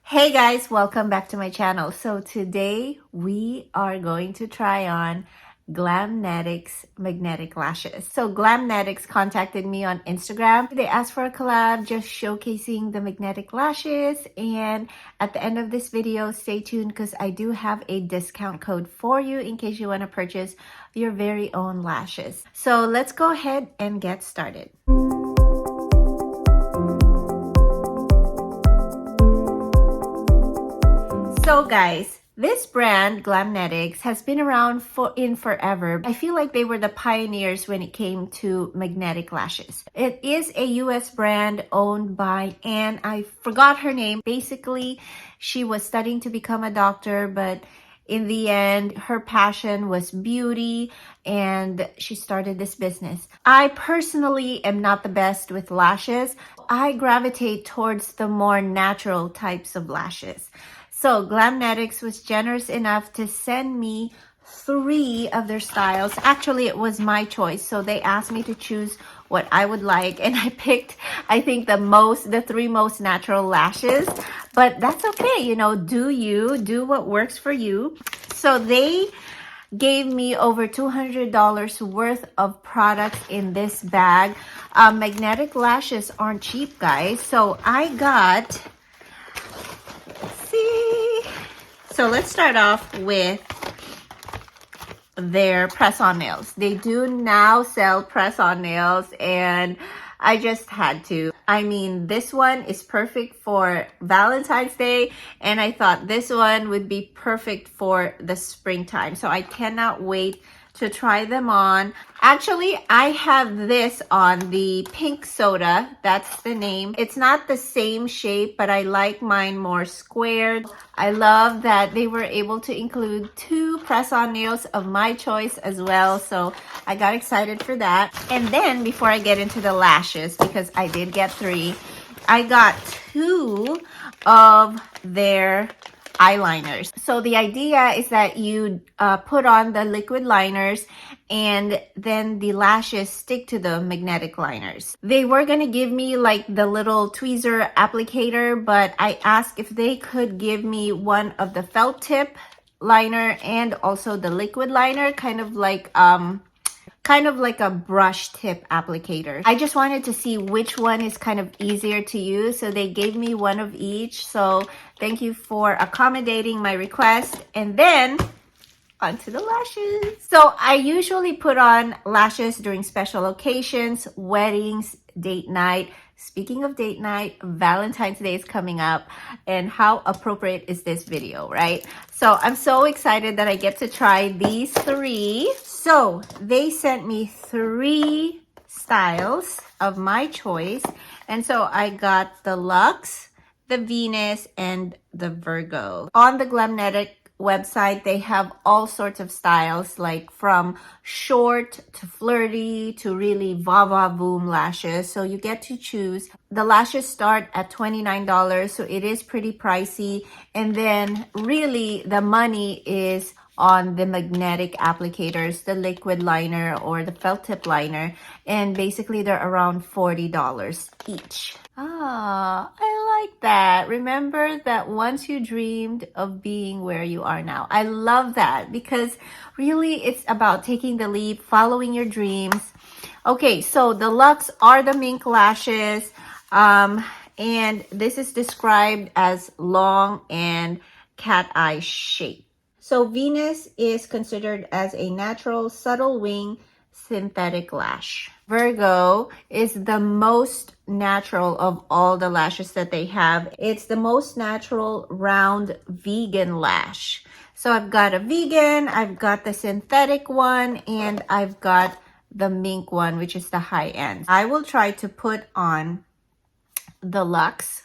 Hey guys, welcome back to my channel. So today we are going to try on Glamnetic's magnetic lashes. So Glamnetics contacted me on Instagram. They asked for a collab just showcasing the magnetic lashes, and at the end of this video, stay tuned because I do have a discount code for you in case you want to purchase your very own lashes. So let's go ahead and get started. So guys, this brand, Glamnetics, has been around forever. I feel like they were the pioneers when it came to magnetic lashes. It is a US brand owned by Anne. I forgot her name. Basically, she was studying to become a doctor, but in the end, her passion was beauty and she started this business. I personally am not the best with lashes. I gravitate towards the more natural types of lashes. So Glamnetics was generous enough to send me 3 of their styles. Actually, it was my choice. So they asked me to choose what I would like. And I picked, I think, the 3 most natural lashes. But that's okay. You know, do what works for you. So they gave me over $200 worth of products in this bag. Magnetic lashes aren't cheap, guys. So I got... So let's start off with their press-on nails. They do now sell press-on nails and I just had to. I mean, this one is perfect for Valentine's Day and I thought this one would be perfect for the springtime. So I cannot wait to try them on. Actually, I have this on, the pink soda. That's the name. It's not the same shape, but I like mine more squared. I love that they were able to include 2 press-on nails of my choice as well. So I got excited for that. And then before I get into the lashes, because I did get 3, I got 2 of their eyeliners. So the idea is that you put on the liquid liners and then the lashes stick to the magnetic liners. They were gonna give me like the little tweezer applicator, but I asked if they could give me one of the felt tip liner and also the liquid liner, kind of like a brush tip applicator. I just wanted to see which one is kind of easier to use. So they gave me one of each. So thank you for accommodating my request. And then onto the lashes. So I usually put on lashes during special occasions, weddings, date night. Speaking of date night, Valentine's Day is coming up, and how appropriate is this video, right? So I'm so excited that I get to try these 3. So they sent me 3 styles of my choice, and so I got the Luxe, the Venus, and the Virgo. On the Glamnetic website, they have all sorts of styles, like from short to flirty to really va-va-voom lashes. So you get to choose. The lashes start at $29, so it is pretty pricey. And then really the money is on the magnetic applicators, the liquid liner or the felt tip liner, and basically they're around $40 each. Ah, I like that. Remember that once you dreamed of being where you are now. I love that because really it's about taking the leap, following your dreams. Okay, so the Luxe are the mink lashes, and this is described as long and cat eye shape. So Venus is considered as a natural subtle wing synthetic lash. Virgo is the most natural of all the lashes that they have. It's the most natural round vegan lash. So I've got a vegan, I've got the synthetic one, and I've got the mink one, which is the high end. I will try to put on the Luxe,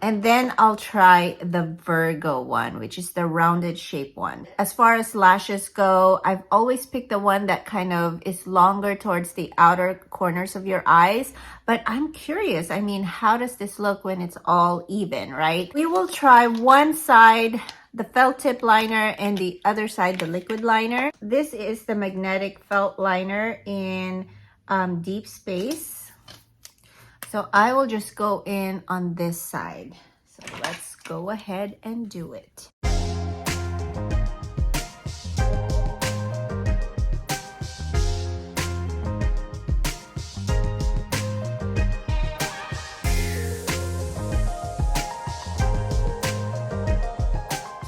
and then I'll try the Virgo one, which is the rounded shape one. As far as lashes go, I've always picked the one that kind of is longer towards the outer corners of your eyes. But I'm curious, I mean, how does this look when it's all even, right? We will try one side, the felt tip liner, and the other side, the liquid liner. This is the magnetic felt liner in Deep Space. So I will just go in on this side. So let's go ahead and do it.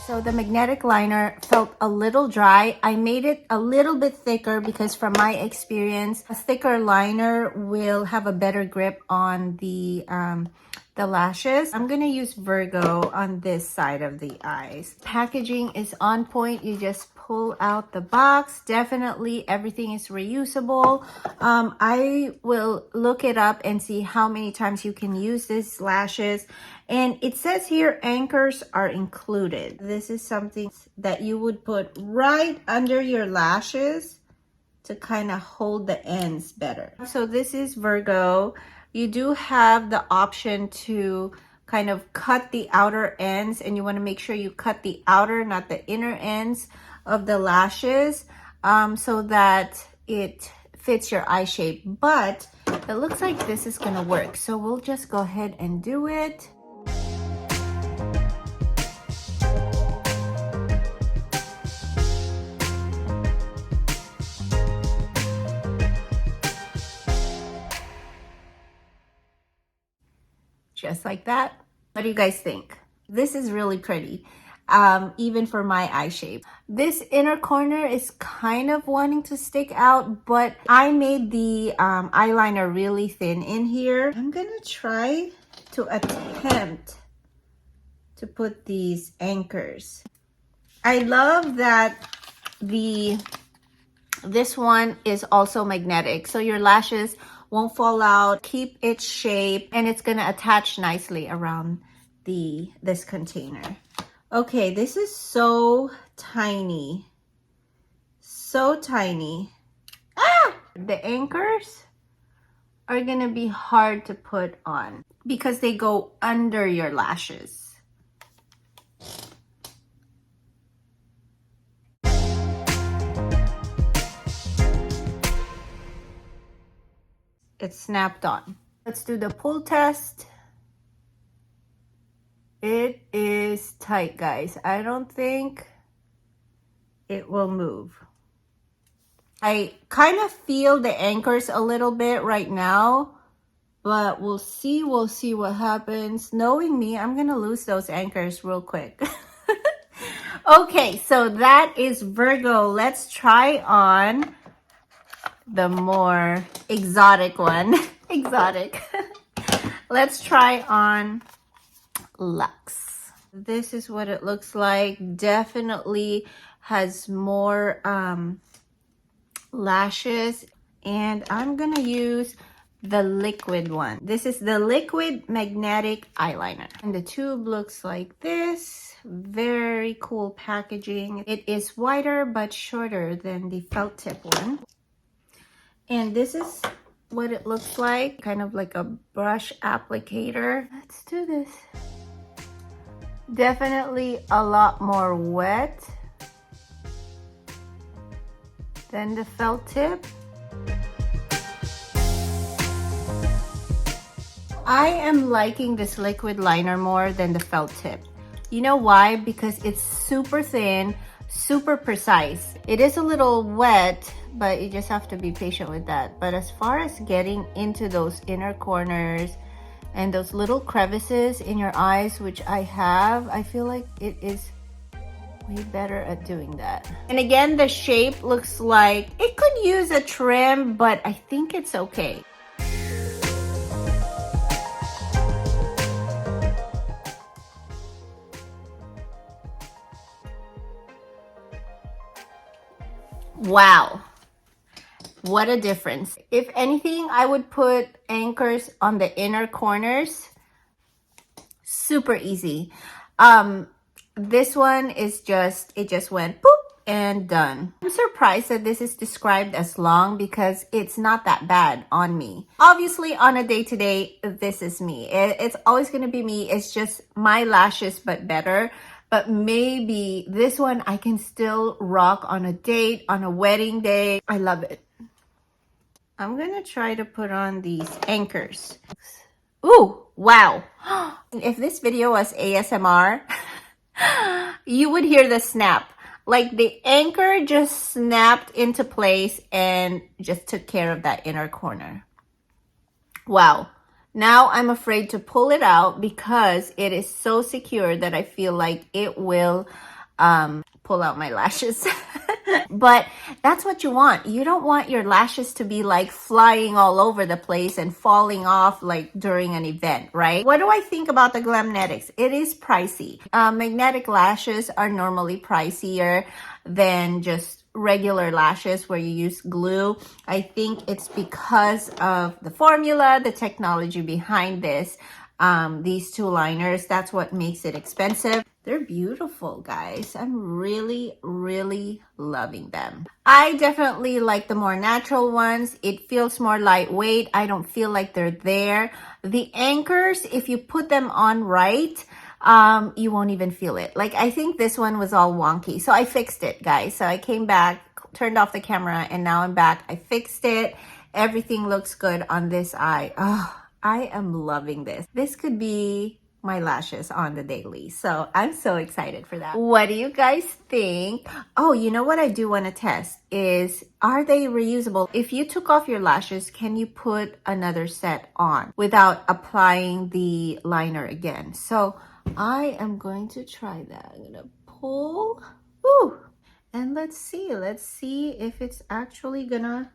So the magnetic liner felt a little dry. I made it a little bit thicker because from my experience, a thicker liner will have a better grip on the lashes. I'm gonna use Virgo on this side of the eyes. Packaging is on point. You just pull out the box. Definitely everything is reusable. I will look it up and see how many times you can use these lashes. And it says here anchors are included. This is something that you would put right under your lashes to kind of hold the ends better. So this is Virgo. You do have the option to kind of cut the outer ends, and you want to make sure you cut the outer, not the inner ends of the lashes, so that it fits your eye shape. But it looks like this is gonna work, so we'll just go ahead and do it. Just like that. What do you guys think? This is really pretty, even for my eye shape. This inner corner is kind of wanting to stick out, but I made the eyeliner really thin in here. I'm gonna try to attempt to put these anchors. I love that this one is also magnetic, so your lashes won't fall out, keep its shape, and it's gonna attach nicely around this container. Okay, this is so tiny. So tiny. Ah! The anchors are gonna be hard to put on because they go under your lashes. It's snapped on. Let's do the pull test. It is tight, guys. I don't think it will move. I kind of feel the anchors a little bit right now, but we'll see what happens. Knowing me, I'm gonna lose those anchors real quick. Okay, so that is Virgo. Let's try on the more exotic one. Exotic. Let's try on Luxe. This is what it looks like. Definitely has more lashes, and I'm gonna use the liquid one. This is the liquid magnetic eyeliner, and the tube looks like this. Very cool packaging. It is wider but shorter than the felt tip one. And this is what it looks like, kind of like a brush applicator. Let's do this. Definitely a lot more wet than the felt tip. I am liking this liquid liner more than the felt tip. You know why? Because it's super thin, super precise. It is a little wet, but you just have to be patient with that. But as far as getting into those inner corners and those little crevices in your eyes, which I have, I feel like it is way better at doing that. And again, the shape looks like it could use a trim, but I think it's okay. Wow. What a difference. If anything, I would put anchors on the inner corners. Super easy. This one is it just went boop and done. I'm surprised that this is described as long because it's not that bad on me. Obviously, on a day-to-day, this is me. It's always going to be me. It's just my lashes, but better. But maybe this one I can still rock on a date, on a wedding day. I love it. I'm gonna try to put on these anchors. Ooh, Wow. If this video was ASMR, you would hear the snap. Like the anchor just snapped into place and just took care of that inner corner. Wow. Now I'm afraid to pull it out because it is so secure that I feel like it will pull out my lashes. But that's what you want. You don't want your lashes to be like flying all over the place and falling off like during an event, right? What do I think about the Glamnetics? It is pricey. Magnetic lashes are normally pricier than just regular lashes where you use glue. I think it's because of the formula, the technology behind this. These two liners, that's what makes it expensive. They're beautiful, guys. I'm really, really loving them. I definitely like the more natural ones. It feels more lightweight. I don't feel like they're there. The anchors, if you put them on right, you won't even feel it. Like, I think this one was all wonky. So I fixed it, guys. So I came back, turned off the camera, and now I'm back. I fixed it. Everything looks good on this eye. Oh, I am loving this. This could be my lashes on the daily. So I'm so excited for that. What do you guys think? Oh, you know what I do want to test is, are they reusable? If you took off your lashes, can you put another set on without applying the liner again? So I am going to try that. I'm gonna pull. Woo! And let's see if it's actually gonna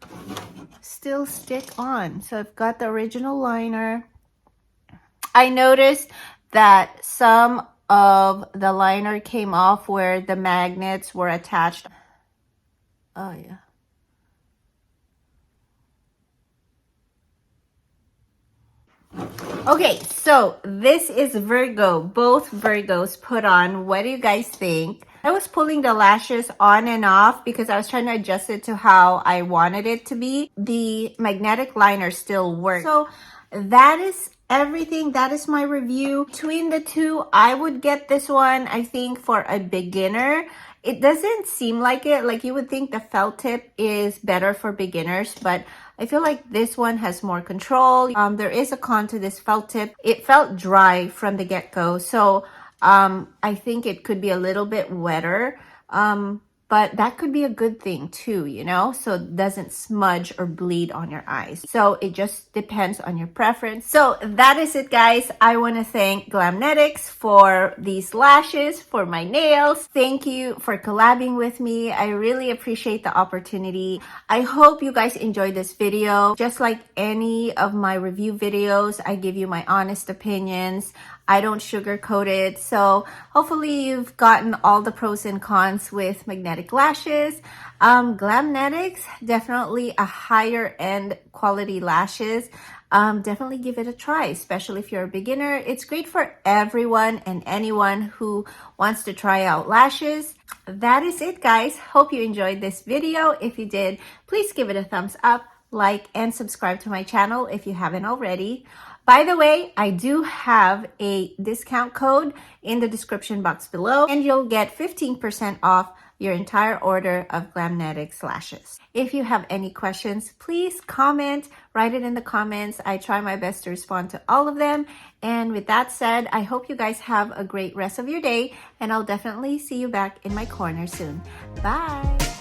still stick on. So I've got the original liner. I noticed that some of the liner came off where the magnets were attached. Oh yeah. Okay, so this is Virgo. Both Virgos put on. What do you guys think? I was pulling the lashes on and off because I was trying to adjust it to how I wanted it to be. The magnetic liner still works. So that is everything. That is my review. Between the two, I would get this one, I think, for a beginner. It doesn't seem like it. Like, you would think the felt tip is better for beginners, but I feel like this one has more control. There is a con to this felt tip. It felt dry from the get-go, so I think it could be a little bit wetter. But that could be a good thing too, you know, so it doesn't smudge or bleed on your eyes. So it just depends on your preference. So that is it, guys. I want to thank Glamnetics for these lashes, for my nails. Thank you for collabing with me. I really appreciate the opportunity. I hope you guys enjoyed this video. Just like any of my review videos, I give you my honest opinions. I don't sugarcoat it. So hopefully you've gotten all the pros and cons with magnetic lashes. Glamnetics, definitely a higher end quality lashes. Definitely give it a try, especially if you're a beginner. It's great for everyone and anyone who wants to try out lashes. That is it, guys. Hope you enjoyed this video. If you did, please give it a thumbs up, like, and subscribe to my channel if you haven't already. By the way, I do have a discount code in the description box below, and you'll get 15% off your entire order of Glamnetic lashes. If you have any questions, please comment, write it in the comments. I try my best to respond to all of them. And with that said, I hope you guys have a great rest of your day, and I'll definitely see you back in my corner soon. Bye!